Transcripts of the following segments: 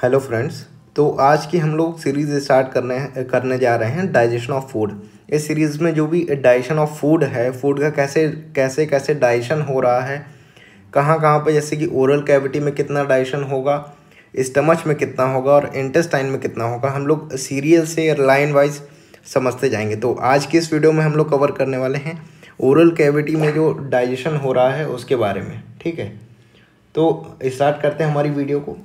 Hello friends. तो आज की हम लोग सीरीज़ स्टार्ट करने जा रहे हैं डाइजेशन ऑफ फूड। इस सीरीज़ में जो भी डाइजेशन ऑफ फूड है, फूड का कैसे कैसे कैसे डाइजेशन हो रहा है, कहाँ कहाँ पे, जैसे कि ओरल कैविटी में कितना डाइजेशन होगा, स्टमच में कितना होगा और इंटेस्टाइन में कितना होगा, हम लोग सीरियल से लाइन वाइज समझते जाएंगे। तो आज की इस वीडियो में हम लोग कवर करने वाले हैं ओरल कैविटी में जो डाइजेशन हो रहा है उसके बारे में। ठीक है, तो स्टार्ट करते हैं हमारी वीडियो को।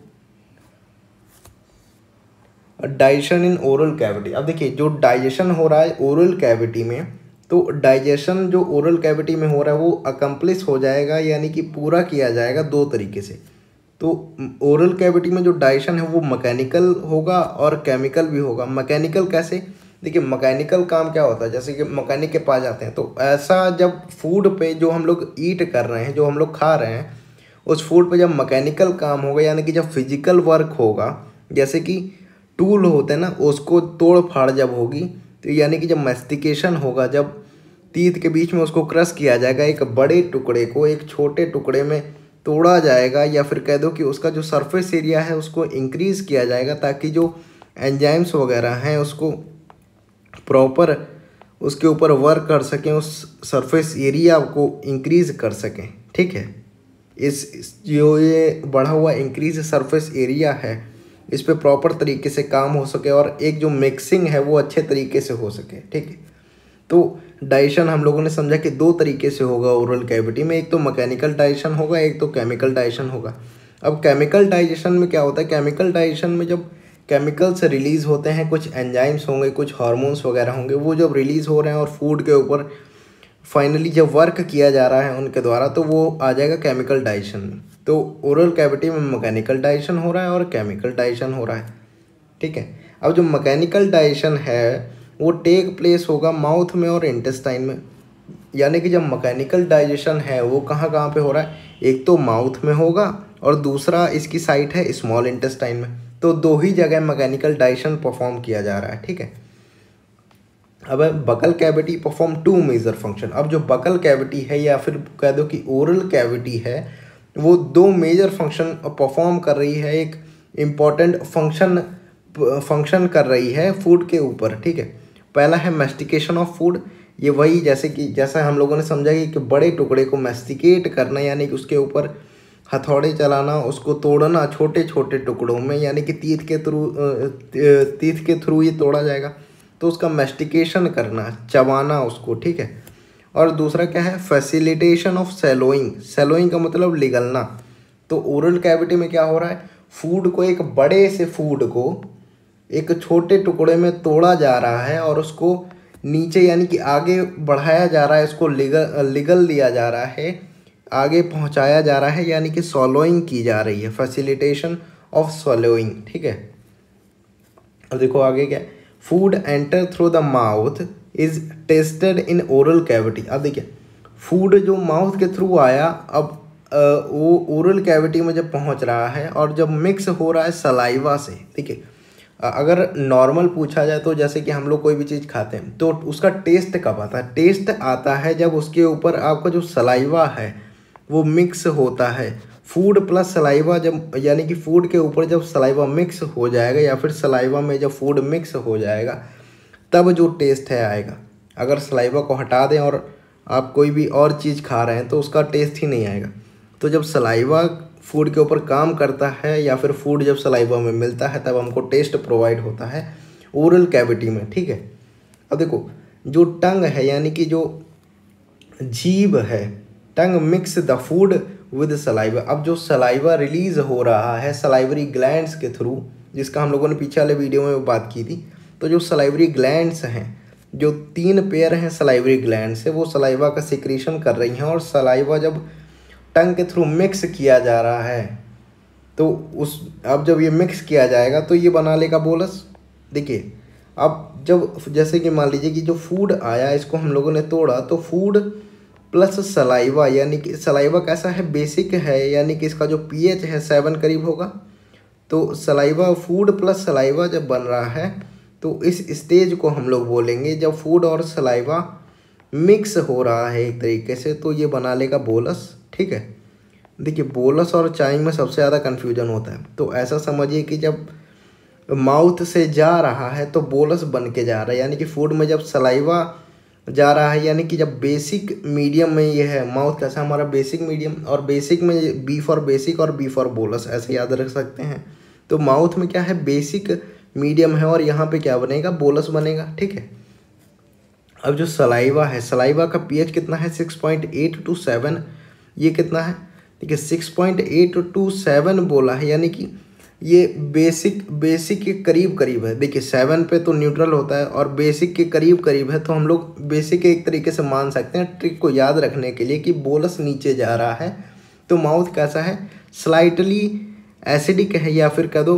Digestion in oral cavity. अब देखिए, जो डाइजेशन हो रहा है ओरल कैविटी में, तो डाइजेशन जो ओरल कैविटी में हो रहा है वो अकम्प्लिश हो जाएगा, यानी कि पूरा किया जाएगा दो तरीके से। तो ओरल कैविटी में जो डाइजेशन है वो मैकेनिकल होगा और केमिकल भी होगा। मैकेनिकल कैसे? देखिए, मैकेनिकल काम क्या होता है, जैसे कि मैकेनिक के पास जाते हैं, तो ऐसा जब फूड पे जो हम लोग ईट कर रहे हैं, जो हम लोग खा रहे हैं, उस फूड पे जब मैकेनिकल काम होगा, यानी कि जब फिजिकल वर्क होगा, जैसे कि टूल होते हैं ना, उसको तोड़ फाड़ जब होगी, तो यानी कि जब मैस्टिकेशन होगा, जब टीथ के बीच में उसको क्रश किया जाएगा, एक बड़े टुकड़े को एक छोटे टुकड़े में तोड़ा जाएगा, या फिर कह दो कि उसका जो सरफेस एरिया है उसको इंक्रीज़ किया जाएगा, ताकि जो एंजाइम्स वगैरह हैं उसको प्रॉपर उसके ऊपर वर्क कर सकें, उस सरफेस एरिया को इंक्रीज़ कर सकें। ठीक है, इस जो ये बढ़ा हुआ इंक्रीज सरफेस एरिया है, इस पे प्रॉपर तरीके से काम हो सके और एक जो मिक्सिंग है वो अच्छे तरीके से हो सके। ठीक है, तो डाइजेशन हम लोगों ने समझा कि दो तरीके से होगा ओरल कैविटी में, एक तो मैकेनिकल डाइजेशन होगा, एक तो केमिकल डाइजेशन होगा। अब केमिकल डाइजेशन में क्या होता है? केमिकल डाइजेशन में जब केमिकल्स रिलीज़ होते हैं, कुछ एंजाइम्स होंगे, कुछ हार्मोन्स वगैरह होंगे, वो जब रिलीज़ हो रहे हैं और फूड के ऊपर फाइनली जब वर्क किया जा रहा है उनके द्वारा, तो वो आ जाएगा केमिकल डाइजेशन में। तो ओरल कैविटी में मैकेनिकल डाइजेशन हो रहा है और केमिकल डाइजेशन हो रहा है। ठीक है, अब जो मैकेनिकल डाइजेशन है वो टेक प्लेस होगा माउथ में और इंटेस्टाइन में। यानी कि जब मैकेनिकल डाइजेशन है वो कहाँ कहाँ पे हो रहा है? एक तो माउथ में होगा और दूसरा इसकी साइट है स्मॉल इंटेस्टाइन में। तो दो ही जगह मैकेनिकल डाइजेशन परफॉर्म किया जा रहा है। ठीक है, अब buccal cavity perform to major function. अब जो बकल कैविटी है, या फिर कह दो कि ओरल कैविटी है, वो दो मेजर फंक्शन परफॉर्म कर रही है, एक इम्पॉर्टेंट फंक्शन कर रही है फूड के ऊपर। ठीक है, पहला है मैस्टिकेशन ऑफ फूड। ये वही जैसा हम लोगों ने समझा कि बड़े टुकड़े को मैस्टिकेट करना, यानी कि उसके ऊपर हथौड़े चलाना, उसको तोड़ना छोटे छोटे टुकड़ों में, यानी कि तीत के थ्रू ये तोड़ा जाएगा, तो उसका मैस्टिकेशन करना, चबाना उसको। ठीक है, और दूसरा क्या है? Facilitation of सेलोइंग। सेलोइंग का मतलब निगलना। तो ओरल कैविटी में क्या हो रहा है? फूड को, एक बड़े से फूड को एक छोटे टुकड़े में तोड़ा जा रहा है और उसको नीचे यानी कि आगे बढ़ाया जा रहा है, इसको लिगल दिया जा रहा है, आगे पहुंचाया जा रहा है, यानी कि सॉलोइंग की जा रही है, फैसिलिटेशन ऑफ सॉलोइंग। ठीक है, अब देखो आगे क्या है? Food enter through the mouth is tested in oral cavity. अब देखिए, फूड जो माउथ के थ्रू आया, अब वो ओरल कैविटी में जब पहुंच रहा है और जब मिक्स हो रहा है सलाइवा से। देखिए, अगर नॉर्मल पूछा जाए तो जैसे कि हम लोग कोई भी चीज़ खाते हैं तो उसका टेस्ट कब आता है? टेस्ट आता है जब उसके ऊपर आपका जो सलाइवा है वो मिक्स होता है। फूड प्लस सलाइवा जब, यानी कि फूड के ऊपर जब सलाइवा मिक्स हो जाएगा, या फिर सलाइवा में जब फूड मिक्स हो जाएगा, तब जो टेस्ट है आएगा। अगर सलाइवा को हटा दें और आप कोई भी और चीज़ खा रहे हैं तो उसका टेस्ट ही नहीं आएगा। तो जब सलाइवा फूड के ऊपर काम करता है, या फिर फूड जब सलाइवा में मिलता है, तब हमको टेस्ट प्रोवाइड होता है ओरल कैविटी में। ठीक है, अब देखो, जो टंग है, यानी कि जो जीभ है, tongue mix the food with saliva. अब जो सलाइवा रिलीज हो रहा है सलाइवरी ग्लैंड्स के थ्रू, जिसका हम लोगों ने पीछे वाले वीडियो में बात की थी, तो जो सलाइवरी ग्लैंड्स हैं, जो 3 पेयर हैं सलाइवरी ग्लैंड से, वो सलाइवा का सिक्रीशन कर रही हैं, और सलाइवा जब टंग के थ्रू मिक्स किया जा रहा है, तो अब जब ये मिक्स किया जाएगा तो ये बना लेगा बोलस। देखिए, अब जब जैसे कि मान लीजिए कि जो फूड आया, इसको हम लोगों ने तोड़ा, तो फूड प्लस सलाइवा, यानी कि सलाइवा कैसा है? बेसिक है, यानी कि इसका जो पीएच है 7 करीब होगा। तो सलाइवा, फूड प्लस सलाइवा जब बन रहा है, तो इस स्टेज को हम लोग बोलेंगे जब फूड और सलाइवा मिक्स हो रहा है एक तरीके से, तो ये बना लेगा बोलस। ठीक है, देखिए बोलस और च्वाइंग में सबसे ज़्यादा कन्फ्यूजन होता है। तो ऐसा समझिए कि जब माउथ से जा रहा है तो बोलस बन के जा रहा है, यानी कि फूड में जब सलाइवा जा रहा है, यानी कि जब बेसिक मीडियम में ये है, माउथ कैसा हमारा बेसिक मीडियम, और बेसिक में बी फॉर बेसिक और बी फॉर बोलस, ऐसे याद रख सकते हैं। तो माउथ में क्या है, बेसिक मीडियम है, और यहाँ पे क्या बनेगा, बोलस बनेगा। ठीक है। अब जो सलाइवा है, सलाइवा का पीएच कितना है, 6.8 to 7। ये कितना है, देखिए 6.8 to 7 बोला है, यानी कि ये बेसिक के करीब करीब है। देखिए 7 पे तो न्यूट्रल होता है और बेसिक के करीब करीब है, तो हम लोग बेसिक के एक तरीके से मान सकते हैं ट्रिक को याद रखने के लिए कि बोलस नीचे जा रहा है तो माउथ कैसा है, स्लाइटली एसिडिक है, या फिर कह दो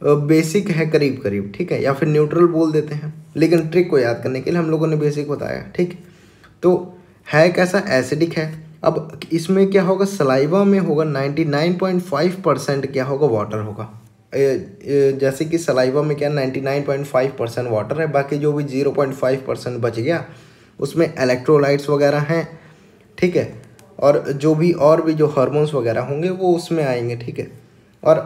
बेसिक है करीब करीब। ठीक है, या फिर न्यूट्रल बोल देते हैं, लेकिन ट्रिक को याद करने के लिए हम लोगों ने बेसिक बताया। ठीक, तो है कैसा, एसिडिक है। अब इसमें क्या होगा, सलाइवा में होगा 99.5% क्या होगा, वाटर होगा। जैसे कि सलाइवा में क्या 99.5% वाटर है, बाकी जो भी 0.5% बच गया उसमें इलेक्ट्रोलाइट्स वगैरह हैं। ठीक है, और जो भी जो हार्मोन्स वगैरह होंगे वो उसमें आएंगे। ठीक है, और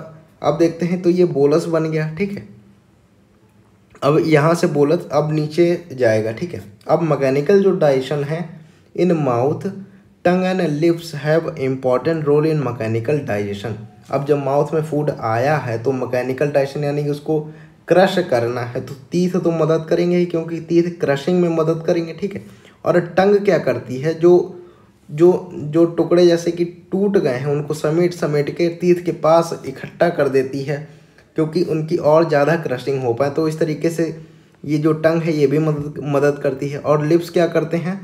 अब देखते हैं, तो ये बोलस बन गया। ठीक है, अब यहाँ से बोलस अब नीचे जाएगा। ठीक है, अब मैकेनिकल जो डाइजेशन है in mouth, tongue and lips have important role in mechanical digestion. अब जब माउथ में फूड आया है तो मैकेनिकल डाइजेशन यानी कि उसको क्रश करना है, तो टीथ तो मदद करेंगे ही, क्योंकि टीथ क्रशिंग में मदद करेंगे। ठीक है, और टंग क्या करती है, जो जो जो टुकड़े जैसे कि टूट गए हैं उनको समेट समेट के टीथ के पास इकट्ठा कर देती है, क्योंकि उनकी और ज़्यादा क्रशिंग हो पाए। तो इस तरीके से ये जो टंग है ये भी मदद करती है। और लिप्स क्या करते हैं,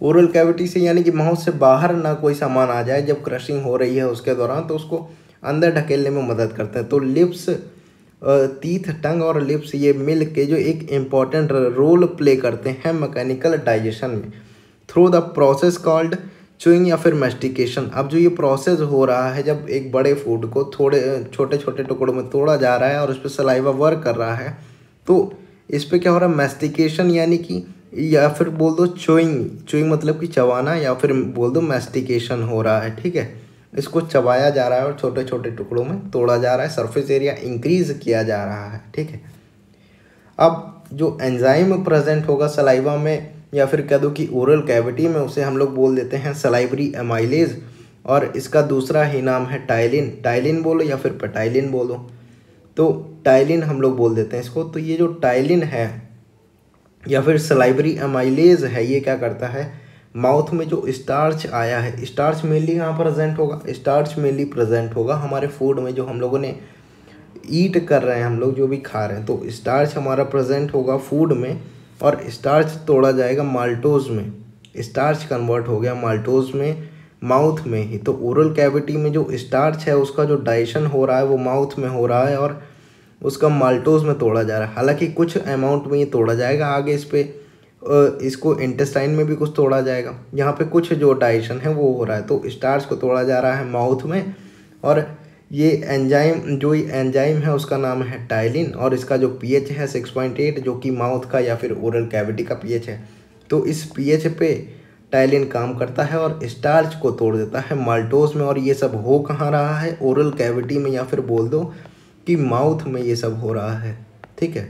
ओरल कैविटी से, यानी कि माउथ से बाहर ना कोई सामान आ जाए जब क्रशिंग हो रही है उसके दौरान, तो उसको अंदर ढकेलने में मदद करते हैं। तो लिप्स, टीथ, टंग और लिप्स ये मिल के जो एक इम्पॉर्टेंट रोल प्ले करते हैं मैकेनिकल डाइजेशन में, through the process called chewing या फिर मैस्टिकेशन। अब जो ये प्रोसेस हो रहा है, जब एक बड़े फूड को थोड़े छोटे छोटे टुकड़ों में तोड़ा जा रहा है और उस पर सलाइवा वर्क कर रहा है, तो इस पर क्या हो रहा है, मैस्टिकेशन, यानी कि या फिर बोल दो च्यूइंग मतलब कि चबाना, या फिर बोल दो मैस्टिकेशन हो रहा है। ठीक है, इसको चबाया जा रहा है और छोटे छोटे टुकड़ों में तोड़ा जा रहा है, सरफेस एरिया इंक्रीज किया जा रहा है। ठीक है, अब जो एंजाइम प्रेजेंट होगा सलाइवा में, या फिर कह दो कि ओरल कैविटी में, उसे हम लोग बोल देते हैं सलाइवरी एमाइलेज, और इसका दूसरा ही नाम है टाइलिन। टाइलिन बोलो या फिर पेटाइलिन बोलो, तो टाइलिन हम लोग बोल देते हैं इसको। तो ये जो टाइलिन है या फिर सलाइवरी एमाइलेज है, ये क्या करता है, माउथ में जो स्टार्च आया है, स्टार्च मेनली यहाँ प्रेजेंट होगा, स्टार्च मेनली प्रेजेंट होगा हमारे फूड में, जो हम लोगों ने ईट कर रहे हैं, हम लोग जो भी खा रहे हैं, तो स्टार्च हमारा प्रेजेंट होगा फूड में, और स्टार्च तोड़ा जाएगा माल्टोज में। स्टार्च कन्वर्ट हो गया माल्टोज में माउथ में ही। तो ओरल कैविटी में जो स्टार्च है उसका जो डाइजेशन हो रहा है वो माउथ में हो रहा है, और उसका माल्टोज में तोड़ा जा रहा है। हालांकि कुछ अमाउंट में ये तोड़ा जाएगा, आगे इस पे इसको इंटेस्टाइन में भी कुछ तोड़ा जाएगा। यहाँ पे कुछ जो डाइजेशन है वो हो रहा है, तो स्टार्च को तोड़ा जा रहा है माउथ में, और ये एंजाइम है उसका नाम है टाइलिन, और इसका जो पीएच है 6.8, जो कि माउथ का या फिर ओरल कैविटी का पीएच है। तो इस पीएच पे टाइलिन काम करता है और स्टार्च को तोड़ देता है माल्टोज में। और ये सब हो कहाँ रहा है, ओरल कैविटी में, या फिर बोल दो कि माउथ में ये सब हो रहा है। ठीक है,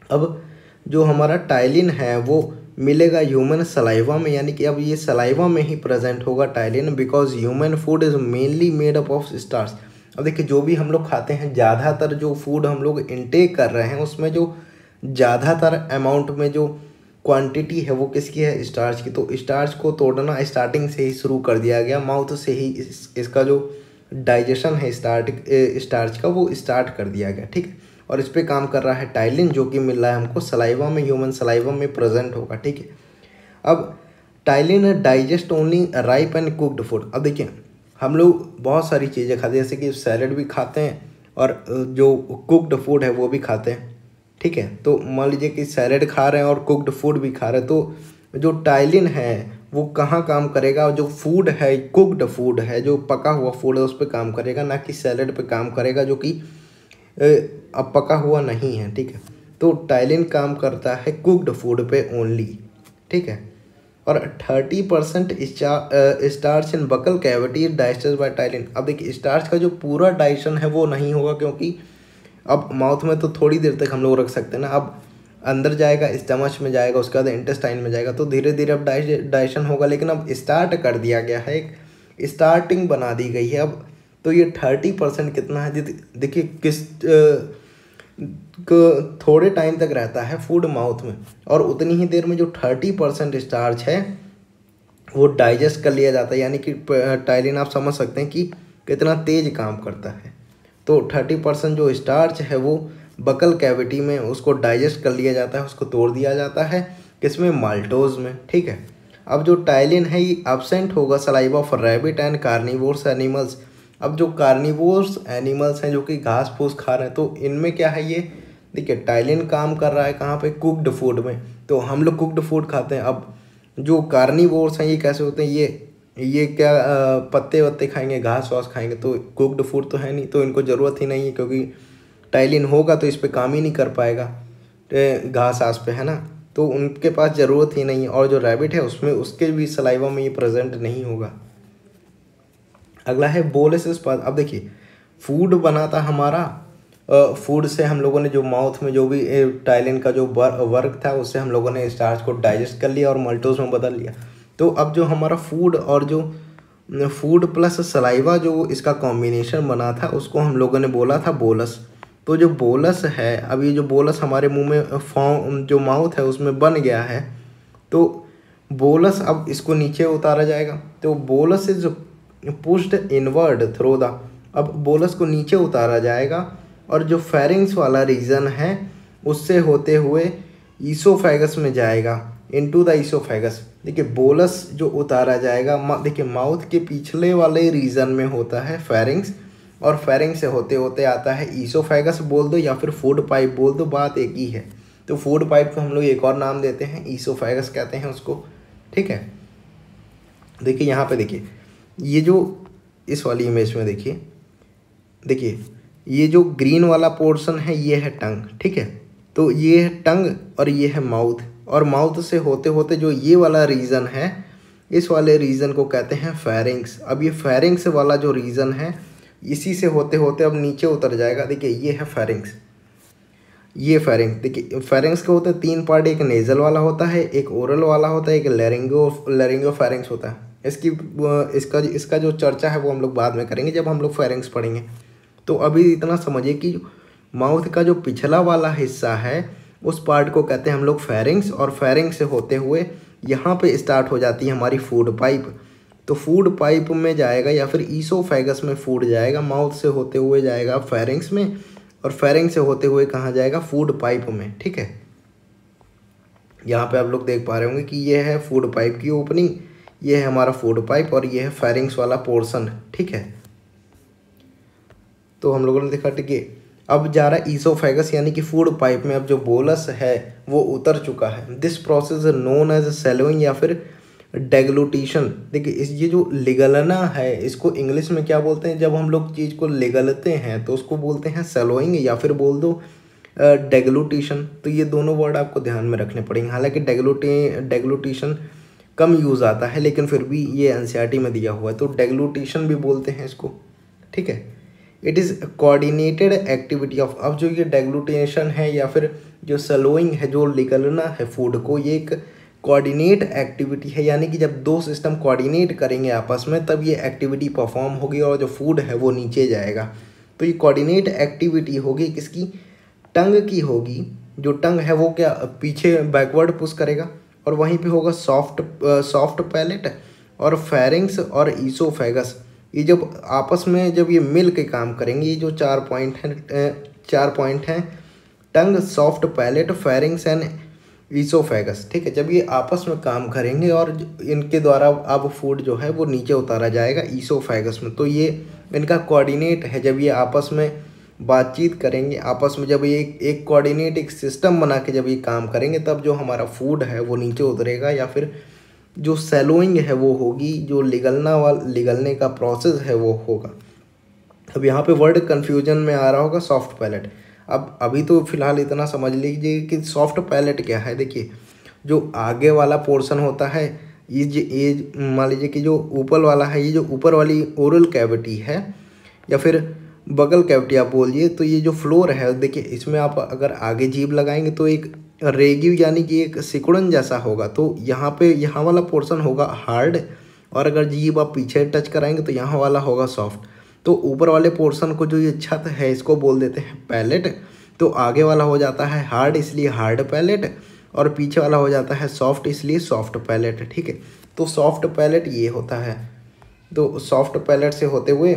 अब जो हमारा टाइलिन है वो मिलेगा ह्यूमन सलाइवा में, यानी कि अब ये सलाइवा में ही प्रेजेंट होगा ptyalin, because human food is mainly made up of starch. अब देखिए जो भी हम लोग खाते हैं, ज़्यादातर जो फूड हम लोग इनटेक कर रहे हैं उसमें जो ज़्यादातर अमाउंट में जो क्वांटिटी है वो किसकी है, स्टार्च की। तो स्टार्च को तोड़ना स्टार्टिंग से ही शुरू कर दिया गया, माउथ से ही इसका जो डाइजेशन है स्टार्च का वो स्टार्ट कर दिया गया। ठीक है, और इस पे काम कर रहा है टाइलिन, जो कि मिल रहा है हमको सलाइवा में, ह्यूमन सलाइवा में प्रेजेंट होगा। ठीक है, अब ptyalin digest only ripe and cooked food. अब देखिए हम लोग बहुत सारी चीज़ें खाते हैं, जैसे कि सैलड भी खाते हैं और जो कुक्ड फूड है वो भी खाते हैं। ठीक है, तो मान लीजिए कि सैलड खा रहे हैं और कुक्ड फूड भी खा रहे हैं, तो जो टाइलिन है वो कहाँ काम करेगा, जो फूड है, कुक्ड फूड है, जो पका हुआ फूड है उस पर काम करेगा, ना कि सैलड पे काम करेगा जो कि अब पका हुआ नहीं है। ठीक है, तो टाइलिन काम करता है कुक्ड फूड पे ओनली। ठीक है, और 30% starch in buccal cavity digest by ptyalin. अब देखिए स्टार्च का जो पूरा डाइजेशन है वो नहीं होगा, क्योंकि अब माउथ में तो थोड़ी देर तक हम लोग रख सकते हैं ना, अब अंदर जाएगा, स्टमच में जाएगा, उसके बाद इंटेस्टाइन में जाएगा, तो धीरे धीरे अब डाइजेशन होगा। लेकिन अब स्टार्ट कर दिया गया है, एक स्टार्टिंग बना दी गई है अब। तो ये 30% कितना है, देखिए किस थोड़े टाइम तक रहता है फूड माउथ में, और उतनी ही देर में जो 30% स्टार्च है वो डाइजेस्ट कर लिया जाता है। यानी कि टाइलिन आप समझ सकते हैं कि कितना तेज काम करता है। तो 30% जो स्टार्च है वो बकल कैविटी में उसको डाइजेस्ट कर लिया जाता है, उसको तोड़ दिया जाता है, किसमें, माल्टोज में। ठीक है। अब जो टाइलिन है ये एब्सेंट होगा saliva of rabbit and carnivores animals. अब जो कार्निवोर्स एनिमल्स हैं जो कि घास फूस खा रहे हैं, तो इनमें क्या है, ये देखिए टाइलिन काम कर रहा है कहाँ पे, कुक्ड फूड में। तो हम लोग कुक्ड फूड खाते हैं। अब जो कार्निवोर्स हैं ये कैसे होते हैं, ये क्या पत्ते वत्ते खाएंगे, घास वास खाएंगे, तो कुक्ड फूड तो है नहीं, तो इनको ज़रूरत ही नहीं है, क्योंकि टाइलिन होगा तो इस पे काम ही नहीं कर पाएगा घास आस पे, है ना, तो उनके पास ज़रूरत ही नहीं है। और जो रैबिट है उसमें उसके भी सलाइवा में ये प्रेजेंट नहीं होगा। अगला है बोलस पाथ। अब देखिए फूड बना था हमारा, फूड से हम लोगों ने जो माउथ में जो भी टाइलिन का जो वर्क था उससे हम लोगों ने स्टार्च को डाइजेस्ट कर लिया और मल्टोज में बदल लिया। तो अब जो हमारा फूड और जो फूड प्लस सलाइवा जो इसका कॉम्बिनेशन बना था उसको हम लोगों ने बोला था बोलस। तो जो बोलस है, अब ये जो बोलस हमारे मुंह में फॉर्म जो माउथ है उसमें बन गया है, तो बोलस अब इसको नीचे उतारा जाएगा। तो bolus is pushed inward through the, अब बोलस को नीचे उतारा जाएगा और जो फेरिंग्स वाला रीजन है उससे होते हुए ईसोफेगस में जाएगा, इनटू द ईसोफेगस। देखिए बोलस जो उतारा जाएगा, देखिए माउथ के पिछले वाले रीजन में होता है फेरिंग्स, और फेरिंग्स से होते होते आता है ईसोफेगस बोल दो या फिर फूड पाइप बोल दो, बात एक ही है। तो फूड पाइप को हम लोग एक और नाम देते हैं, ईसोफेगस कहते हैं उसको। ठीक है। देखिए यहाँ पे देखिए ये जो इस वाली इमेज में देखिए ये जो ग्रीन वाला पोर्शन है ये है टंग। ठीक है। तो ये है टंग और ये है माउथ, और माउथ से होते होते जो ये वाला रीजन है इस वाले रीजन को कहते हैं फेरिंग्स। अब ये फेरिंग्स वाला जो रीजन है इसी से होते होते अब नीचे उतर जाएगा। देखिए ये है फेरिंग्स, ये फेरिंग्स। देखिए फेरिंग्स के होते हैं 3 पार्ट, एक नेजल वाला होता है, एक ओरल वाला होता है, एक लैरिंगो फेरिंग्स होता है। इसका जो चर्चा है वो हम लोग बाद में करेंगे जब हम लोग फेरिंग्स पढ़ेंगे। तो अभी इतना समझिए कि माउथ का जो पिछला वाला हिस्सा है उस पार्ट को कहते हैं हम लोग फेरिंग्स, और फेरिंग्स से होते हुए यहाँ पे स्टार्ट हो जाती है हमारी फूड पाइप। तो फूड पाइप में जाएगा या फिर ईसोफेगस में फूड जाएगा, माउथ से होते हुए जाएगा फेरिंग्स में, और फेरिंग्स से होते हुए कहाँ जाएगा, फूड पाइप में। ठीक है। यहाँ पे आप लोग देख पा रहे होंगे कि ये है फूड पाइप की ओपनिंग, ये है हमारा फूड पाइप, और ये है फेरिंग्स वाला पोर्शन। ठीक है। तो हम लोगों ने देखा, ठीक है, अब जा रहा है ईसोफेगस यानी कि फूड पाइप में। अब जो बोलस है वो उतर चुका है। दिस प्रोसेस नोन एज सेलोइंग या फिर डेग्लूटिशन। देखिए ये जो लिगलना है इसको इंग्लिश में क्या बोलते हैं, जब हम लोग चीज़ को लिगलते हैं तो उसको बोलते हैं सेलोइंग या फिर बोल दो डेग्लूटिशन। तो ये दोनों वर्ड आपको ध्यान में रखने पड़ेंगे। हालांकि डेग्लूटिशन कम यूज़ आता है लेकिन फिर भी ये एनसीईआरटी में दिया हुआ है, तो डेग्लूटिशन भी बोलते हैं इसको। ठीक है। It is coordinated activity of, अब जो ये डेग्लूटेशन है या फिर जो सलोइंग है, जो निकलना है फूड को, ये एक कोऑर्डिनेट एक्टिविटी है। यानी कि जब दो सिस्टम कोऑर्डिनेट करेंगे आपस में तब ये एक्टिविटी परफॉर्म होगी और जो फूड है वो नीचे जाएगा। तो ये कोऑर्डिनेट एक्टिविटी होगी किसकी, टंग की होगी। जो टंग है वो क्या पीछे बैकवर्ड पुश करेगा, और वहीं पे होगा सॉफ्ट पैलेट और फेरिंग्स और ईसोफेगस। ये जब आपस में जब ये मिल के काम करेंगे, ये जो 4 पॉइंट हैं tongue, soft palate, pharynx and oesophagus. ठीक है। जब ये आपस में काम करेंगे और इनके द्वारा अब फूड जो है वो नीचे उतारा जाएगा ईसोफेगस में। तो ये इनका कोऑर्डिनेट है, जब ये आपस में बातचीत करेंगे, आपस में जब ये एक कोऑर्डिनेट एक सिस्टम बना के जब ये काम करेंगे तब जो हमारा फूड है वो नीचे उतरेगा, या फिर जो सेलोइंग है वो होगी, जो लिगलने का प्रोसेस है वो होगा। अब यहाँ पे वर्ड कन्फ्यूजन में आ रहा होगा सॉफ्ट पैलेट। अब अभी तो फिलहाल इतना समझ लीजिए कि सॉफ्ट पैलेट क्या है। देखिए जो आगे वाला पोर्शन होता है ये मान लीजिए कि जो ऊपर वाला है, ये जो ऊपर वाली ओरल कैविटी है या फिर बगल कैविटी आप बोलिए, तो ये जो फ्लोर है देखिए, इसमें आप अगर आगे जीभ लगाएंगे तो एक रेग्यू यानी कि एक सिकुड़न जैसा होगा, तो यहाँ पे यहाँ वाला पोर्शन होगा हार्ड, और अगर जीभ आप पीछे टच कराएंगे तो यहाँ वाला होगा सॉफ्ट। तो ऊपर वाले पोर्शन को जो ये छत है इसको बोल देते हैं पैलेट, तो आगे वाला हो जाता है हार्ड इसलिए हार्ड पैलेट, और पीछे वाला हो जाता है सॉफ्ट इसलिए सॉफ्ट पैलेट। ठीक है, तो सॉफ्ट पैलेट ये होता है। तो सॉफ्ट पैलेट से होते हुए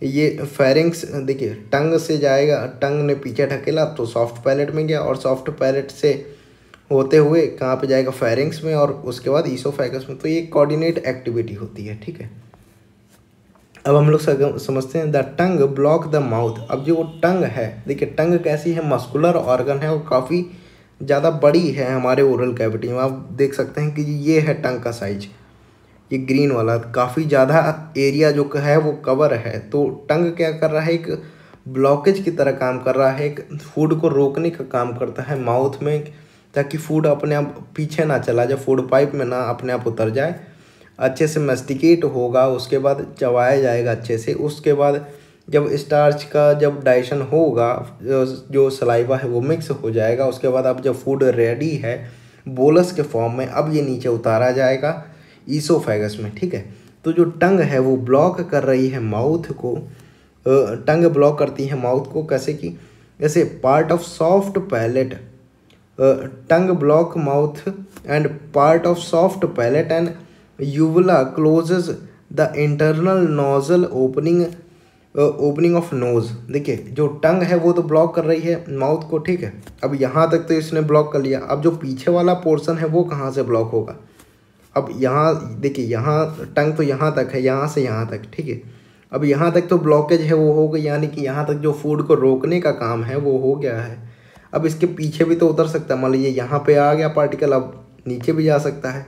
ये फेरिंग्स देखिए टंग से जाएगा, टंग ने पीछे ढकेला तो सॉफ्ट पैलेट में गया, और सॉफ्ट पैलेट से होते हुए कहाँ पे जाएगा, फेरिंग्स में, और उसके बाद ईसोफेगस में। तो ये कोऑर्डिनेट एक्टिविटी होती है। ठीक है, अब हम लोग समझते हैं the tongue block the mouth. अब जो टंग है देखिए, टंग कैसी है, मस्कुलर ऑर्गन है और काफ़ी ज़्यादा बड़ी है हमारे ओरल कैविटी में। आप देख सकते हैं कि ये है टंग का साइज, ये ग्रीन वाला काफ़ी ज़्यादा एरिया जो है वो कवर है। तो टंग क्या कर रहा है, एक ब्लॉकेज की तरह काम कर रहा है, एक फूड को रोकने का काम करता है माउथ में, ताकि फूड अपने आप पीछे ना चला जाए, फूड पाइप में ना अपने आप उतर जाए, अच्छे से मेस्टिकेट होगा, उसके बाद चबाया जाएगा अच्छे से। उसके बाद जब स्टार्च का जब डाइजेशन होगा, जो सलाइवा है वो मिक्स हो जाएगा, उसके बाद अब जब फूड रेडी है बोलस के फॉर्म में, अब ये नीचे उतारा जाएगा ईसोफेगस में। ठीक है, तो जो टंग है वो ब्लॉक कर रही है माउथ को, टंग ब्लॉक करती है माउथ को, कैसे कि जैसे part of soft palate, tongue block mouth and part of soft palate and uvula closes the internal nasal opening of nose. देखिए जो टंग है वो तो ब्लॉक कर रही है माउथ को। ठीक है, अब यहाँ तक तो इसने ब्लॉक कर लिया, अब जो पीछे वाला पोर्शन है वो कहाँ से ब्लॉक होगा। अब यहाँ देखिए, यहाँ टंग तो यहाँ तक है, यहाँ से यहाँ तक। ठीक है, अब यहाँ तक तो ब्लॉकेज है वो हो गई, यानी कि यहाँ तक जो फूड को रोकने का काम है वो हो गया है। अब इसके पीछे भी तो उतर सकता है, मान लीजिए यहाँ पे आ गया पार्टिकल, अब नीचे भी जा सकता है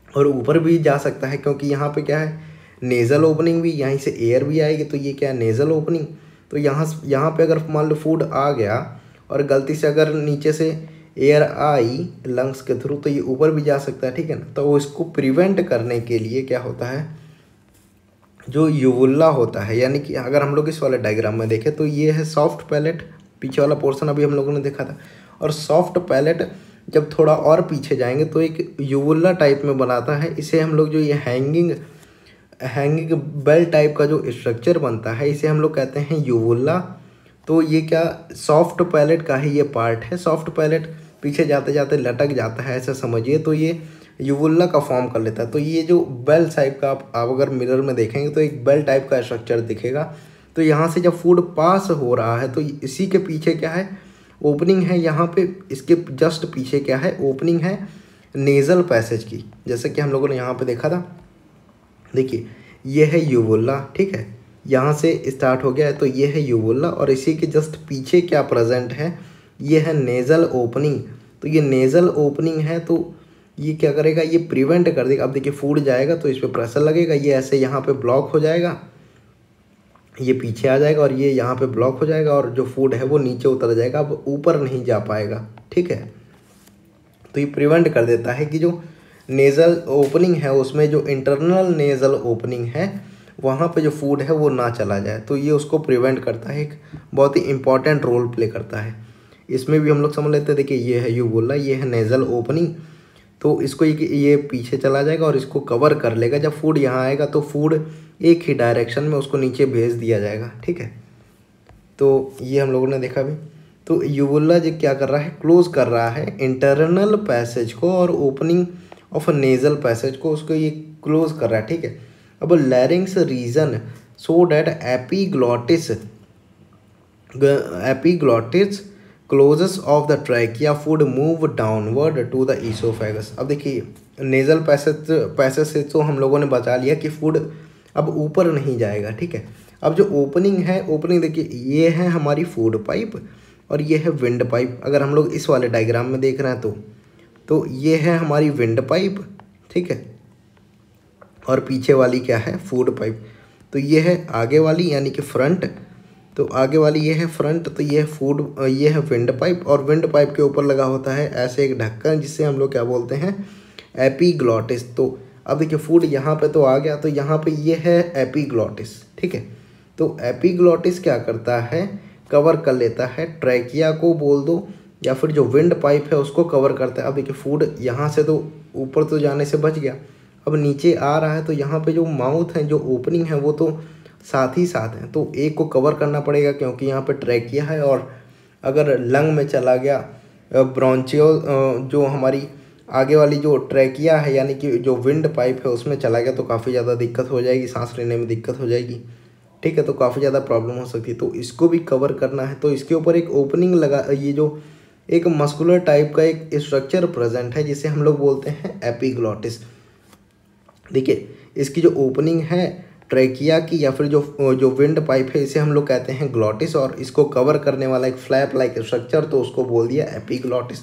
और ऊपर भी जा सकता है, क्योंकि यहाँ पे क्या है, नेज़ल ओपनिंग भी, यहीं से एयर भी आएगी, तो ये क्या है, नेज़ल ओपनिंग। तो यहाँ पे अगर मान लो फूड आ गया और गलती से अगर नीचे से एयर आई लंग्स के थ्रू, तो ये ऊपर भी जा सकता है। ठीक है ना, तो इसको प्रिवेंट करने के लिए क्या होता है, जो यूवुला होता है, यानी कि अगर हम लोग इस वाले डायग्राम में देखें तो ये है सॉफ्ट पैलेट, पीछे वाला पोर्शन अभी हम लोगों ने देखा था, और सॉफ्ट पैलेट जब थोड़ा और पीछे जाएंगे तो एक यूवुला टाइप में बनाता है। इसे हम लोग जो ये हैंगिंग बेल टाइप का जो स्ट्रक्चर बनता है, इसे हम लोग कहते हैं यूवुला। तो ये क्या सॉफ्ट पैलेट का ही ये पार्ट है। सॉफ्ट पैलेट पीछे जाते जाते लटक जाता है, ऐसा समझिए, तो ये यूवुला का फॉर्म कर लेता है। तो ये जो बेल टाइप का आप अगर मिरर में देखेंगे तो एक बेल टाइप का स्ट्रक्चर दिखेगा। तो यहाँ से जब फूड पास हो रहा है तो इसी के पीछे क्या है, ओपनिंग है। यहाँ पे इसके जस्ट पीछे क्या है, ओपनिंग है नेज़ल पैसेज की, जैसे कि हम लोगों ने यहाँ पे देखा था। देखिए ये है यूवुला। ठीक है, यहाँ से स्टार्ट हो गया है, तो ये है यूवुला, और इसी के जस्ट पीछे क्या प्रेजेंट है, ये है नेज़ल ओपनिंग। तो ये नेज़ल ओपनिंग है, तो ये क्या करेगा, ये प्रिवेंट कर देगा। अब देखिए फूड जाएगा तो इस पर प्रेशर लगेगा, ये ऐसे यहाँ पे ब्लॉक हो जाएगा, ये पीछे आ जाएगा और ये यहाँ पे ब्लॉक हो जाएगा, और जो फूड है वो नीचे उतर जाएगा, अब ऊपर नहीं जा पाएगा। ठीक है, तो ये प्रिवेंट कर देता है कि जो नेज़ल ओपनिंग है उसमें जो इंटरनल नेज़ल ओपनिंग है वहाँ पे जो फूड है वो ना चला जाए, तो ये उसको प्रिवेंट करता है। एक बहुत ही इंपॉर्टेंट रोल प्ले करता है। इसमें भी हम लोग समझ लेते हैं। देखिए ये है यूवुला, ये है नेज़ल ओपनिंग, तो इसको ये पीछे चला जाएगा और इसको कवर कर लेगा। जब फूड यहाँ आएगा तो फूड एक ही डायरेक्शन में उसको नीचे भेज दिया जाएगा। ठीक है, तो ये हम लोगों ने देखा भी। तो यूवुला जो क्या कर रहा है, क्लोज कर रहा है इंटरनल पैसेज को और ओपनिंग ऑफ नेज़ल पैसेज को, उसको ये क्लोज कर रहा है। ठीक है, अब larynx rises so that epiglottis closes off the trachea food move downward to the oesophagus. अब देखिए नेज़ल पैसेज से तो हम लोगों ने बचा लिया कि फूड अब ऊपर नहीं जाएगा। ठीक है, अब जो ओपनिंग है, ओपनिंग देखिए ये है हमारी फूड पाइप और ये है विंड पाइप। अगर हम लोग इस वाले डायग्राम में देख रहे हैं तो ये है हमारी विंड पाइप। ठीक है, और पीछे वाली क्या है, फूड पाइप। तो ये है आगे वाली यानी कि फ्रंट, तो आगे वाली ये है फ्रंट, तो ये है ये है विंड पाइप, और विंड पाइप के ऊपर लगा होता है ऐसे एक ढक्कन जिससे हम लोग क्या बोलते हैं, एपीग्लॉटिस। तो अब देखिए फूड यहाँ पे तो आ गया, तो यहाँ पे ये है एपीग्लॉटिस, ठीक है। तो एपीग्लॉटिस क्या करता है, कवर कर लेता है ट्रैकिया को बोल दो, या फिर जो विंड पाइप है उसको कवर करता है। अब देखिए फूड यहाँ से तो ऊपर तो जाने से बच गया, अब नीचे आ रहा है, तो यहाँ पे जो माउथ है, जो ओपनिंग है, वो तो साथ ही साथ है, तो एक को कवर करना पड़ेगा क्योंकि यहाँ पे ट्रैकिया है। और अगर लंग में चला गया, ब्रोंचियल जो हमारी आगे वाली जो ट्रैकिया है यानी कि जो विंड पाइप है उसमें चला गया, तो काफ़ी ज़्यादा दिक्कत हो जाएगी, सांस लेने में दिक्कत हो जाएगी, ठीक है। तो काफ़ी ज़्यादा प्रॉब्लम हो सकती है, तो इसको भी कवर करना है। तो इसके ऊपर एक ओपनिंग लगा, ये जो एक मस्कुलर टाइप का एक स्ट्रक्चर प्रेजेंट है जिसे हम लोग बोलते हैं एपीग्लॉटिस। देखिए इसकी जो ओपनिंग है ट्रैकिया की या फिर जो विंड पाइप है, इसे हम लोग कहते हैं ग्लॉटिस, और इसको कवर करने वाला एक फ्लैप लाइक स्ट्रक्चर, तो उसको बोल दिया एपीग्लॉटिस।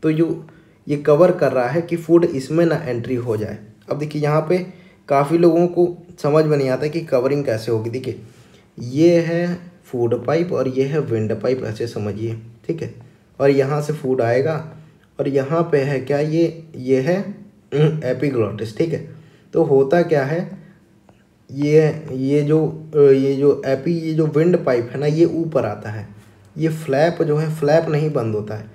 तो जो ये कवर कर रहा है कि फूड इसमें ना एंट्री हो जाए। अब देखिए यहाँ पे काफ़ी लोगों को समझ में नहीं आता कि कवरिंग कैसे होगी। देखिए ये है फूड पाइप और ये है विंड पाइप, ऐसे समझिए, ठीक है। और यहाँ से फूड आएगा और यहाँ पे है क्या, ये है एपीग्लॉटिस, ठीक है। तो होता क्या है, ये जो विंड पाइप है ना, ये ऊपर आता है, ये फ्लैप जो है, फ्लैप नहीं बंद होता है,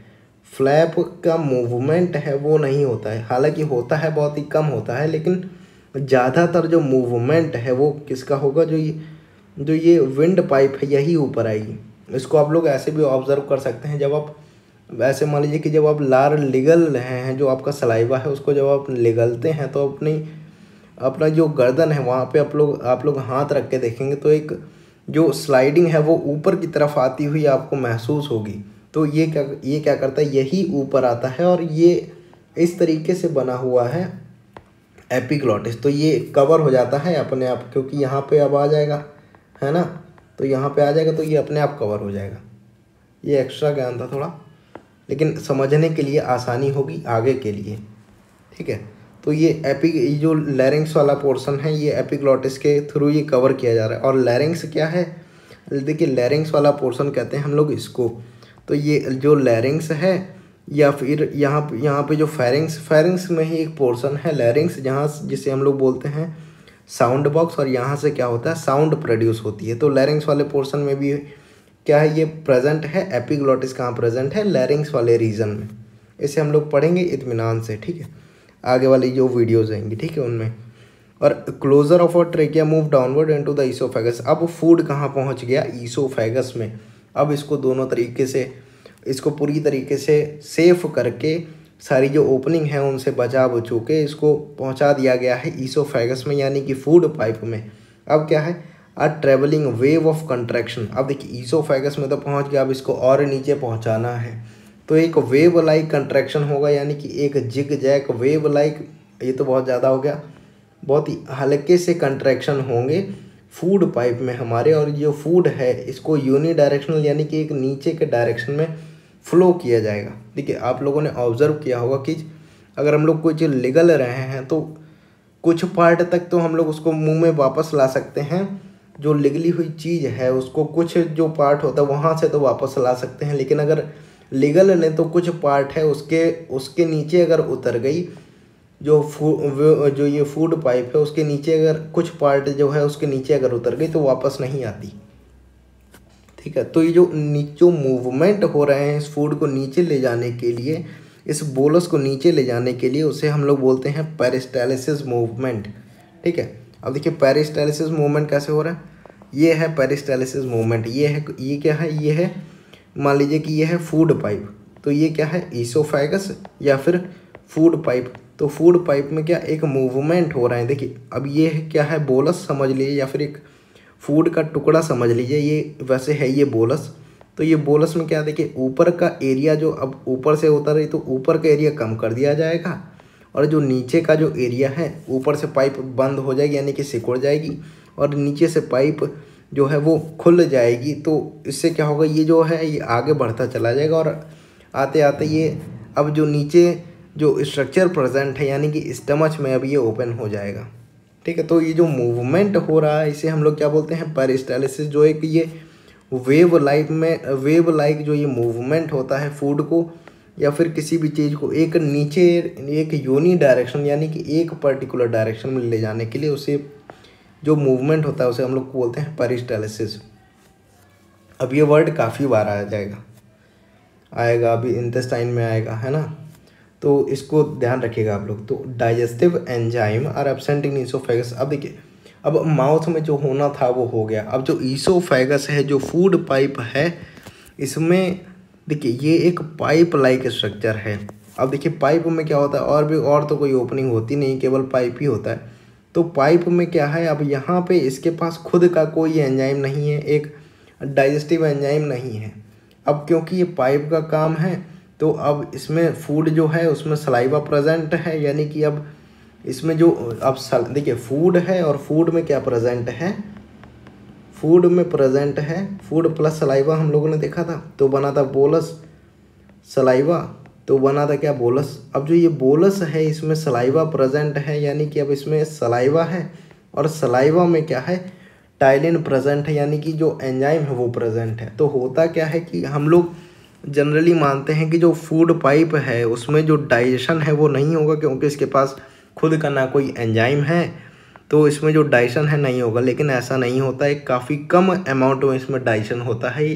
फ्लैप का मूवमेंट है वो नहीं होता है, हालांकि होता है, बहुत ही कम होता है, लेकिन ज़्यादातर जो मूवमेंट है वो किसका होगा, जो ये विंड पाइप है यही ऊपर आएगी। इसको आप लोग ऐसे भी ऑब्जर्व कर सकते हैं, जब आप ऐसे मान लीजिए कि जब आप लार निगल रहे हैं, जो आपका सलाइवा है उसको जब आप निगलते हैं, तो अपना जो गर्दन है वहाँ पे आप लोग हाथ रख के देखेंगे तो एक जो स्लाइडिंग है वो ऊपर की तरफ आती हुई आपको महसूस होगी। तो ये क्या करता है, यही ऊपर आता है और ये इस तरीके से बना हुआ है एपीग्लॉटिस। तो ये कवर हो जाता है अपने आप, क्योंकि यहाँ पे अब आ जाएगा, है ना, तो यहाँ पे आ जाएगा तो ये अपने आप कवर हो जाएगा। ये एक्स्ट्रा ज्ञान था थोड़ा, लेकिन समझने के लिए आसानी होगी आगे के लिए, ठीक है। तो ये जो लैरिंग्स वाला पोर्शन है, ये एपीग्लॉटिस के थ्रू ये कवर किया जा रहा है। और लैरिंग्स क्या है, देखिए लैरिंग्स वाला पोर्शन कहते हैं हम लोग इसको। तो ये जो लैरिंग्स है, या फिर यहाँ पे जो फेरिंग्स में ही एक पोर्शन है लैरिंग्स, जिसे हम लोग बोलते हैं साउंड बॉक्स, और यहाँ से क्या होता है, साउंड प्रोड्यूस होती है। तो लैरिंग्स वाले पोर्शन में भी क्या है, ये प्रेजेंट है। एपीग्लॉटिस कहाँ प्रेजेंट है, लैरिंग्स वाले रीजन में। इसे हम लोग पढ़ेंगे इत्मीनान से, ठीक है, आगे वाली जो वीडियोज़ आएंगी, ठीक है, उनमें। और closure of a trachea move downward into the oesophagus. अब फूड कहाँ पहुँच गया, ईसोफेगस में। अब इसको दोनों तरीके से, इसको पूरी तरीके से सेफ करके सारी जो ओपनिंग है उनसे बचा बचू के इसको पहुंचा दिया गया है ईसोफेगस में, यानी कि फूड पाइप में। अब क्या है, अ ट्रेवलिंग वेव ऑफ कंट्रैक्शन। अब देखिए ईसोफेगस में तो पहुंच गया, अब इसको और नीचे पहुंचाना है, तो एक वेव लाइक कंट्रैक्शन होगा, यानी कि एक जिग जैक वेव लाइक, ये तो बहुत ज़्यादा हो गया, बहुत ही हल्के से कंट्रैक्शन होंगे फूड पाइप में हमारे। और जो फूड है इसको यूनी डायरेक्शनल यानी कि एक नीचे के डायरेक्शन में फ्लो किया जाएगा। देखिए आप लोगों ने ऑब्जर्व किया होगा कि अगर हम लोग कुछ निगल रहे हैं तो कुछ पार्ट तक तो हम लोग उसको मुंह में वापस ला सकते हैं, जो निगली हुई चीज़ है उसको कुछ जो पार्ट होता है वहाँ से तो वापस ला सकते हैं, लेकिन अगर निगल लें तो कुछ पार्ट है उसके नीचे अगर उतर गई, जो ये फूड पाइप है उसके नीचे अगर कुछ पार्ट जो है उसके नीचे अगर उतर गई तो वापस नहीं आती, ठीक है। तो ये जो मूवमेंट हो रहे हैं इस फूड को नीचे ले जाने के लिए, इस बोलस को नीचे ले जाने के लिए, उसे हम लोग बोलते हैं पेरिस्टालिसिस मूवमेंट, ठीक है। अब देखिए पेरिस्टालिसिस मूवमेंट कैसे हो रहा है, ये है पेरिस्टालिसिस मूवमेंट, ये क्या है, ये है, मान लीजिए कि ये है फूड पाइप, तो ये क्या है, ईसोफेगस या फिर फूड पाइप। तो फूड पाइप में क्या एक मूवमेंट हो रहा है। देखिए अब ये क्या है, बोलस समझ लीजिए या फिर एक फूड का टुकड़ा समझ लीजिए, ये वैसे है ये बोलस। तो ये बोलस में क्या, देखिए ऊपर का एरिया जो अब ऊपर से उतर रही, तो ऊपर का एरिया कम कर दिया जाएगा, और जो नीचे का जो एरिया है ऊपर से पाइप बंद हो जाएगी यानी कि सिकुड़ जाएगी, और नीचे से पाइप जो है वो खुल जाएगी। तो इससे क्या होगा, ये जो है ये आगे बढ़ता चला जाएगा, और आते आते ये अब जो नीचे जो स्ट्रक्चर प्रेजेंट है यानी कि स्टमच में अब ये ओपन हो जाएगा, ठीक है। तो ये जो मूवमेंट हो रहा है इसे हम लोग क्या बोलते हैं, पेरिस्टालिसिस। जो है कि ये वेव लाइक जो ये मूवमेंट होता है फूड को या फिर किसी भी चीज़ को एक नीचे एक यूनी डायरेक्शन यानी कि एक पर्टिकुलर डायरेक्शन में ले जाने के लिए उसे जो मूवमेंट होता है उसे हम लोग बोलते हैं पेरिस्टालिसिस। अब ये वर्ड काफ़ी बार आएगा अभी इंटेस्टाइन में आएगा, है ना, तो इसको ध्यान रखिएगा आप लोग। तो digestive enzyme are absent in oesophagus. अब देखिए, अब माउथ में जो होना था वो हो गया। अब जो ईसोफेगस है, जो फूड पाइप है, इसमें देखिए ये एक पाइप लाइक स्ट्रक्चर है। अब देखिए पाइप में क्या होता है, और तो कोई ओपनिंग होती नहीं, केवल पाइप ही होता है। तो पाइप में क्या है, अब यहाँ पे इसके पास खुद का कोई एंजाइम नहीं है, एक डाइजेस्टिव एंजाइम नहीं है। अब क्योंकि ये पाइप का काम है तो अब इसमें फूड जो है उसमें सलाइवा प्रेजेंट है, यानी कि अब इसमें जो अब देखिए फूड है और फूड में क्या प्रेजेंट है, फूड में प्रेजेंट है फूड प्लस सलाइवा हम लोगों ने देखा था, तो बना था बोलस, सलाइवा तो बना था क्या, बोलस। अब जो ये बोलस है इसमें सलाइवा प्रेजेंट है, यानी कि अब इसमें सलाइवा है और सलाइवा में क्या है, टाइलिन प्रेजेंट है, यानी कि जो एंजाइम है वो प्रेजेंट है। तो होता क्या है कि हम लोग जनरली मानते हैं कि जो फूड पाइप है उसमें जो डाइजेशन है वो नहीं होगा, क्योंकि इसके पास खुद का ना कोई एंजाइम है, तो इसमें जो डाइजेशन है नहीं होगा। लेकिन ऐसा नहीं होता है, काफ़ी कम अमाउंट में इसमें डाइजेशन होता है,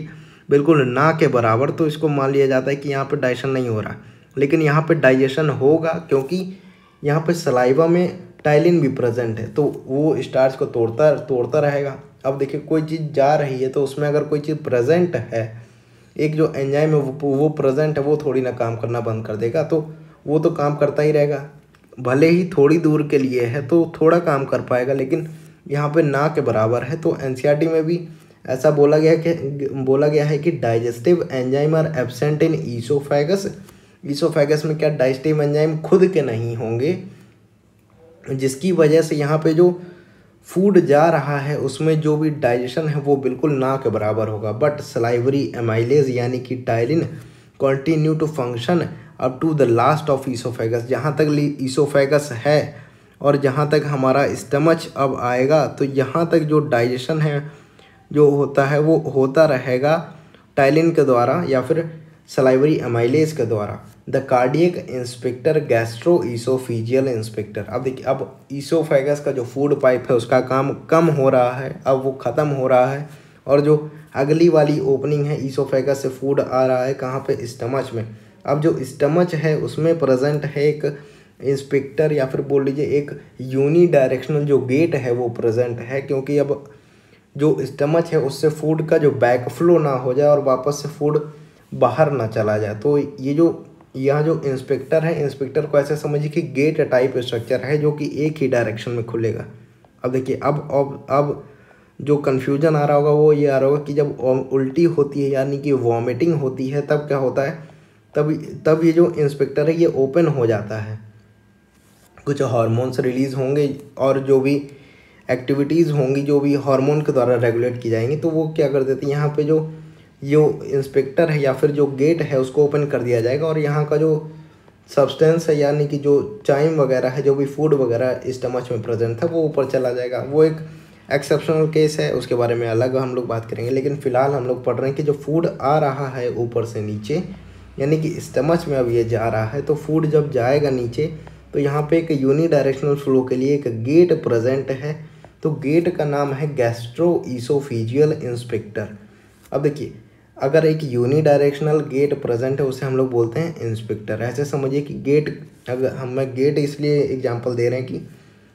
बिल्कुल ना के बराबर। तो इसको मान लिया जाता है कि यहाँ पे डाइजेशन नहीं हो रहा, लेकिन यहाँ पे डाइजेशन होगा, क्योंकि यहाँ पे सलाइवा में टाइलिन भी प्रेजेंट है, तो वो स्टार्च को तोड़ता रहेगा। अब देखिए कोई चीज़ जा रही है तो उसमें अगर कोई चीज़ प्रेजेंट है, एक जो एंजाइम है वो प्रेजेंट है, वो थोड़ी ना काम करना बंद कर देगा, तो वो तो काम करता ही रहेगा। भले ही थोड़ी दूर के लिए है तो थोड़ा काम कर पाएगा, लेकिन यहाँ पे ना के बराबर है। तो एनसीईआरटी में भी ऐसा बोला गया है कि digestive enzyme are absent in oesophagus. Oesophagus में क्या डाइजेस्टिव एंजाइम खुद के नहीं होंगे, जिसकी वजह से यहाँ पे जो फूड जा रहा है उसमें जो भी डाइजेशन है वो बिल्कुल ना के बराबर होगा। बट सलाइवरी एमाइलेज यानी कि ptyalin continue to function up to the last of oesophagus. जहाँ तक ईसोफेगस है और जहाँ तक हमारा स्टमच अब आएगा, तो यहाँ तक जो डाइजेशन है जो होता है वो होता रहेगा टाइलिन के द्वारा या फिर सलाइवरी एमाइलेज के द्वारा। The cardiac sphincter gastro oesophageal sphincter. अब देखिए, अब ईसोफेगस का जो फूड पाइप है उसका काम कम हो रहा है, अब वो ख़त्म हो रहा है, और जो अगली वाली ओपनिंग है ईसोफेगस से फूड आ रहा है कहाँ पे, स्टमच में। अब जो स्टमच है उसमें प्रेजेंट है एक इंस्पेक्टर या फिर बोल लीजिए एक यूनी डायरेक्शनल जो गेट है वो प्रेजेंट है, क्योंकि अब जो स्टमच है उससे फूड का जो बैक फ्लो ना हो जाए और वापस से फूड बाहर ना चला जाए। तो ये जो यहाँ जो इंस्पेक्टर है, इंस्पेक्टर को ऐसे समझिए कि गेट टाइप स्ट्रक्चर है जो कि एक ही डायरेक्शन में खुलेगा। अब देखिए, अब जो कन्फ्यूजन आ रहा होगा वो आ रहा होगा कि जब उल्टी होती है यानी कि वॉमिटिंग होती है तब क्या होता है, तब ये जो इंस्पेक्टर है ये ओपन हो जाता है, कुछ हार्मोन्स रिलीज़ होंगे और जो भी एक्टिविटीज़ होंगी जो भी हार्मोन के द्वारा रेगुलेट की जाएंगी, तो वो क्या कर देते हैं, यहाँ पे जो इंस्पेक्टर है या फिर जो गेट है उसको ओपन कर दिया जाएगा, और यहाँ का जो सब्सटेंस है यानी कि जो चाइम वगैरह है, जो भी फूड वगैरह स्टमच में प्रेजेंट था वो ऊपर चला जाएगा। वो एक एक्सेप्शनल केस है, उसके बारे में अलग हम लोग बात करेंगे। लेकिन फ़िलहाल हम लोग पढ़ रहे हैं कि जो फूड आ रहा है ऊपर से नीचे यानी कि स्टमच में अब ये जा रहा है, तो फूड जब जाएगा नीचे तो यहाँ पे एक यूनी डायरेक्शनल फ्लो के लिए एक गेट प्रेजेंट है, तो गेट का नाम है गैस्ट्रो ईसोफीजियल इंस्पेक्टर। अब देखिए, अगर एक यूनी डायरेक्शनल गेट प्रेजेंट है उसे हम लोग बोलते हैं इंस्पेक्टर। ऐसे समझिए कि गेट, अगर हम गेट इसलिए एग्जांपल दे रहे हैं कि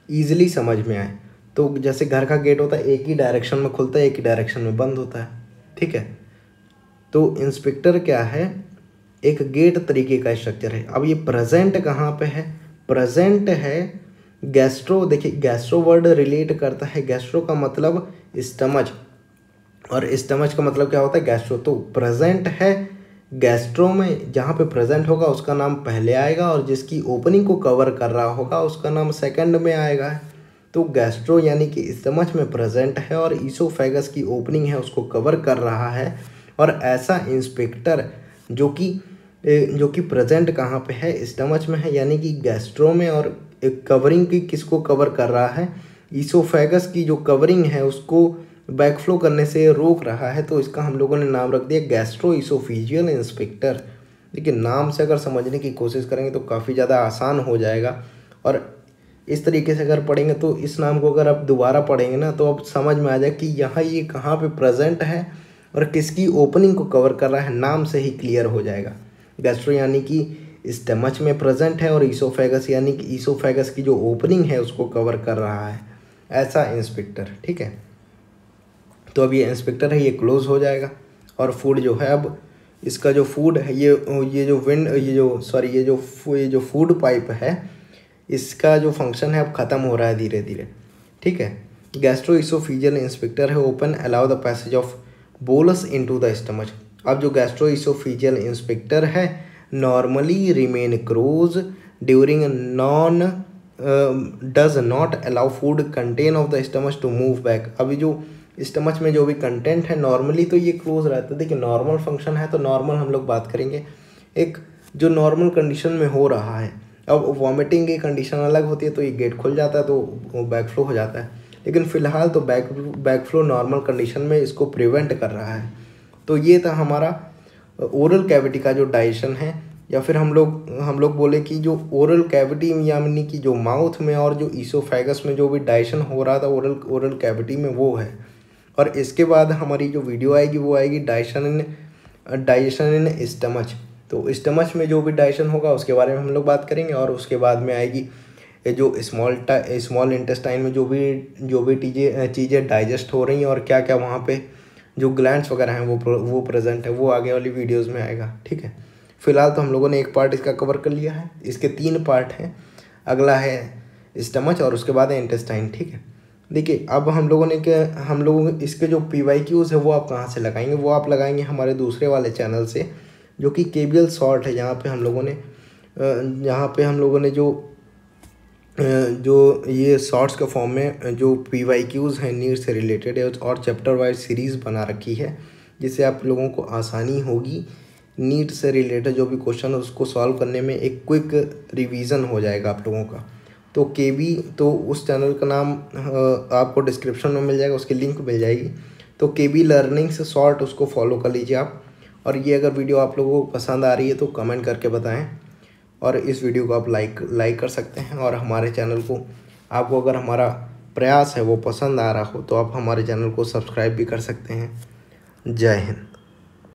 ईजिली समझ में आए, तो जैसे घर का गेट होता है एक ही डायरेक्शन में खुलता है एक ही डायरेक्शन में बंद होता है, ठीक है। तो इंस्पेक्टर क्या है, एक गेट तरीके का स्ट्रक्चर है। अब ये प्रेजेंट कहाँ पे है, प्रेजेंट है गैस्ट्रो। देखिए गैस्ट्रो वर्ड रिलेट करता है, गैस्ट्रो का मतलब स्टमच और स्टमच का मतलब क्या होता है, गैस्ट्रो। तो प्रेजेंट है गैस्ट्रो में, जहाँ पे प्रेजेंट होगा उसका नाम पहले आएगा और जिसकी ओपनिंग को कवर कर रहा होगा उसका नाम सेकंड में आएगा। तो गैस्ट्रो यानी कि स्टमच में प्रेजेंट है और ईसोफेगस की ओपनिंग है उसको कवर कर रहा है, और ऐसा इंस्पेक्टर जो कि प्रेजेंट कहाँ पे है, स्टमच में है यानी कि गैस्ट्रो में, और एक कवरिंग की किसको कवर कर रहा है, ईसोफेगस की जो कवरिंग है उसको बैकफ्लो करने से रोक रहा है। तो इसका हम लोगों ने नाम रख दिया गैस्ट्रो ईसोफीजियल इंस्पेक्टर। लेकिन नाम से अगर समझने की कोशिश करेंगे तो काफ़ी ज़्यादा आसान हो जाएगा। और इस तरीके से अगर पढ़ेंगे तो इस नाम को अगर आप दोबारा पढ़ेंगे ना तो अब समझ में आ जाए कि यहाँ ये कहाँ पे प्रेजेंट है और किसकी ओपनिंग को कवर कर रहा है, नाम से ही क्लियर हो जाएगा। गैस्ट्रो यानी कि स्टमच में प्रेजेंट है और ईसोफेगस यानी कि ईसोफेगस की जो ओपनिंग है उसको कवर कर रहा है, ऐसा इंस्पेक्टर। ठीक है, तो अब ये इंस्पेक्टर है, ये क्लोज हो जाएगा। और फूड जो है, अब इसका जो फूड है ये जो फूड पाइप है इसका जो फंक्शन है अब ख़त्म हो रहा है धीरे धीरे। ठीक है, गैस्ट्रोइसोफेजियल इंस्पेक्टर है open allow the passage of bolus into the stomach. अब जो गैस्ट्रोइसोफेजियल इंस्पेक्टर है normally remain close during does not allow food content of the stomach to move back. अभी जो स्टमच में जो भी कंटेंट है नॉर्मली तो ये क्लोज रहता है। देखिए नॉर्मल फंक्शन है तो नॉर्मल हम लोग बात करेंगे, एक जो नॉर्मल कंडीशन में हो रहा है। अब वॉमिटिंग की कंडीशन अलग होती है तो ये गेट खुल जाता है तो वो बैक फ्लो हो जाता है, लेकिन फ़िलहाल तो बैक फ्लो नॉर्मल कंडीशन में इसको प्रिवेंट कर रहा है। तो ये था हमारा ओरल कैविटी का जो डाइजेशन है, या फिर हम लोग बोले कि जो ओरल कैविटी में यानी कि जो माउथ में और जो ईसोफेगस में जो भी डाइजेशन हो रहा था ओरल कैविटी में वो है। और इसके बाद हमारी जो वीडियो आएगी वो आएगी डाइजेशन इन स्टमच। तो स्टमच में जो भी डाइजेशन होगा उसके बारे में हम लोग बात करेंगे। और उसके बाद में आएगी जो स्मॉल इंटेस्टाइन में जो भी चीज़ें डाइजेस्ट हो रही हैं और क्या क्या वहाँ पे जो ग्लैंड्स वगैरह हैं वो प्रेजेंट है, वो आगे वाली वीडियोस में आएगा। ठीक है, फिलहाल तो हम लोगों ने एक पार्ट इसका कवर कर लिया है, इसके 3 पार्ट हैं। अगला है स्टमच और उसके बाद है इंटेस्टाइन। ठीक है, देखिए अब हम लोगों इसके जो PYQs है वो आप कहाँ से लगाएंगे, वो आप लगाएंगे हमारे दूसरे वाले चैनल से जो कि KBL शॉर्ट है। यहाँ पे हम लोगों ने जो ये शॉर्ट्स के फॉर्म में जो PYQs हैं नीट से रिलेटेड है और चैप्टर वाइज सीरीज़ बना रखी है, जिससे आप लोगों को आसानी होगी नीट से रिलेटेड जो भी क्वेश्चन है उसको सॉल्व करने में एक क्विक रिवीजन हो जाएगा आप लोगों का। तो तो उस चैनल का नाम आपको डिस्क्रिप्शन में मिल जाएगा, उसकी लिंक मिल जाएगी। तो KB लर्निंग से शॉर्ट उसको फॉलो कर लीजिए आप। और ये अगर वीडियो आप लोगों को पसंद आ रही है तो कमेंट करके बताएं, और इस वीडियो को आप लाइक कर सकते हैं। और हमारे चैनल को आपको अगर हमारा प्रयास है वो पसंद आ रहा हो तो आप हमारे चैनल को सब्सक्राइब भी कर सकते हैं। जय हिंद।